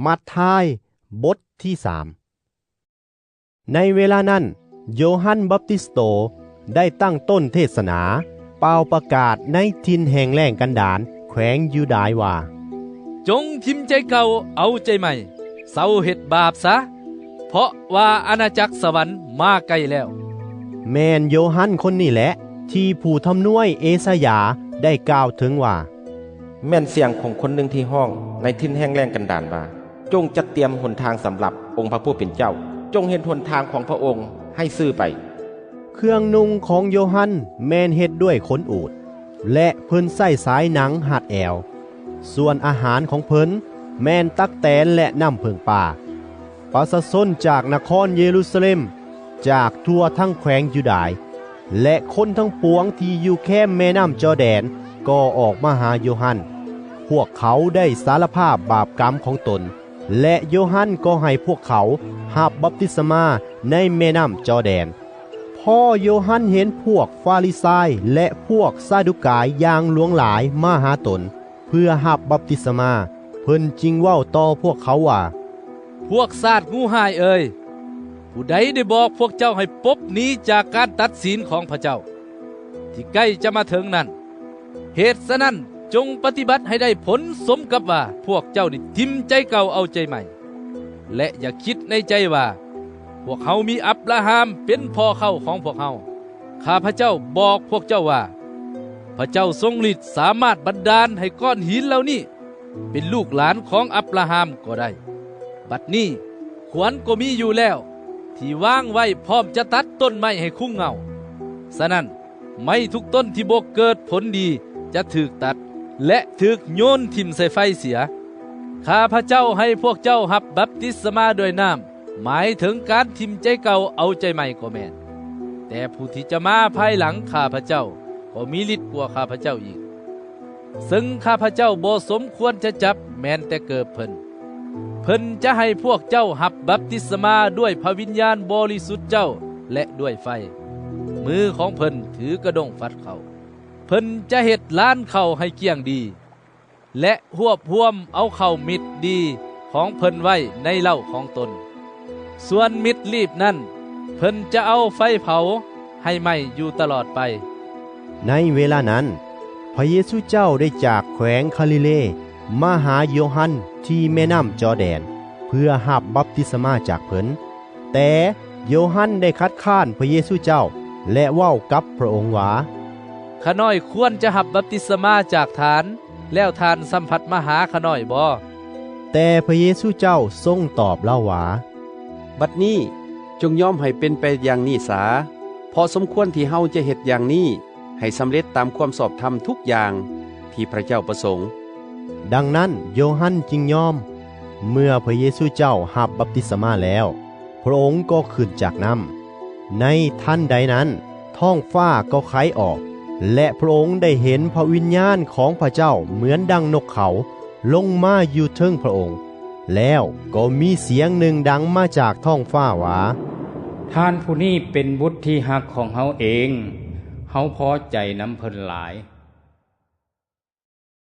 มัทธิยบทที่3ในเวลานั้นโยฮันบัพติสโตได้ตั้งต้นเทศนาเป่าประกาศในถิ่นแห่งแล้งกันดารแขวงยูดาห์ว่าจงทิมใจเก่าเอาใจใหม่เศร้าเฮ็ดบาปซะเพราะว่าอาณาจักรสวรรค์มาใกล้แล้วแม่นโยฮันคนนี้แหละที่ผู้ทำนวยเอสายาได้กล่าวถึงว่าแม่นเสียงของคนหนึ่งที่ห้องในทินแห้งแล้งกันดารว่าจงจัดเตรียมหนทางสำหรับองค์พระผู้เป็นเจ้าจงเห็นหนทางของพระองค์ให้ซื่อไปเครื่องนุ่งของโยฮันแม่นเฮ็ดด้วยขนอูฐและเพิ่นใส่สายหนังหัดแอวส่วนอาหารของเพิ่นแม่นตักแตนและน้ำเพิงป่าประชาชนจากนครเยรูซาเล็มจากทั่วทั้งแขวงยูดาห์และคนทั้งปวงที่อยู่แคมแม่น้ำจอร์แดนก็ออกมาหาโยฮันพวกเขาได้สารภาพบาปกรรมของตนและโยฮันก็ให้พวกเขารับบัพติศมาในแม่น้ำจอร์แดนพ่อโยฮันเห็นพวกฟาริไซและพวกซาดุกายอย่างหลวงหลายมาหาตนเพื่อรับบัพติศมาเพิ่นจึงเว้าต่อพวกเขาว่าพวกซาดงูหายเอ่ยผู้ใดได้บอกพวกเจ้าให้ปบหนีจากการตัดสินของพระเจ้าที่ใกล้จะมาถึงนั้นเหตุฉะนั้นจงปฏิบัติให้ได้ผลสมกับว่าพวกเจ้านี่ทิมใจเก่าเอาใจใหม่และอย่าคิดในใจว่าพวกเขามีอับราฮัมเป็นพ่อเข้าของพวกเขาข้าพระเจ้าบอกพวกเจ้าว่าพระเจ้าทรงฤทธิ์สามารถบันดาลให้ก้อนหินเหล่านี้เป็นลูกหลานของอับราฮัมก็ได้บัดนี้ขวานก็มีอยู่แล้วที่วางไว้พร้อมจะตัดต้นไม้ให้คุ้งเงาฉะนั้นไม้ทุกต้นที่บ่เกิดผลดีจะถูกตัดและถูกโยนทิ่มใส่ไฟเสียข้าพระเจ้าให้พวกเจ้ารับบัพติศมาด้วยน้ำหมายถึงการทิ่มใจเก่าเอาใจใหม่ก็แม่นแต่ผู้ที่จะมาภายหลังข้าพระเจ้าก็มีฤทธิ์กว่าข้าพระเจ้าอีกซึ่งข้าพระเจ้าบ่สมควรจะจับแม้นแต่เกิดเพิ่นจะให้พวกเจ้ารับบัพติศมาด้วยพระวิญญาณบริสุทธิ์เจ้าและด้วยไฟมือของเพิ่นถือกระดงฟัดเขาเพิ่นจะเฮ็ดล้านเข้าให้เกลี้ยงดีและหวบรวมเอาเข้ามิตรดีของเพิ่นไว้ในเหล้าของตนส่วนมิตรรีบนั้นเพิ่นจะเอาไฟเผาให้ไหม้อยู่ตลอดไปในเวลานั้นพระเยซูเจ้าได้จากแขวงคาลิเลมาหาโยฮันที่แม่น้ำจอร์แดนเพื่อรับบัพติศมาจากเพิ่นแต่โยฮันได้คัดค้านพระเยซูเจ้าและเว้ากับพระองค์ว่าข้าน้อยควรจะรับบัพติศมาจากทานแล้วทานสัมผัสมาหาข้าน้อยบ่แต่พระเยซูเจ้าทรงตอบเล่าว่าบัดนี้จงยอมให้เป็นไปอย่างนี้สาพอสมควรที่เฮาจะเฮ็ดอย่างนี้ให้สำเร็จตามความสอบธรรมทุกอย่างที่พระเจ้าประสงค์ดังนั้นโยฮันจึงยอมเมื่อพระเยซูเจ้ารับบัพติศมาแล้วพระองค์ก็ขึ้นจากน้ำในทันใดนั้นท้องฟ้าก็ไขออกและพระองค์ได้เห็นพระวิญญาณของพระเจ้าเหมือนดังนกเขาลงมาอยู่เทิงพระองค์แล้วก็มีเสียงหนึ่งดังมาจากท้องฟ้าว่าท่านผู้นี้เป็นบุตรที่ฮักของเฮาเองเฮาพอใจนำเพิ่นหลาย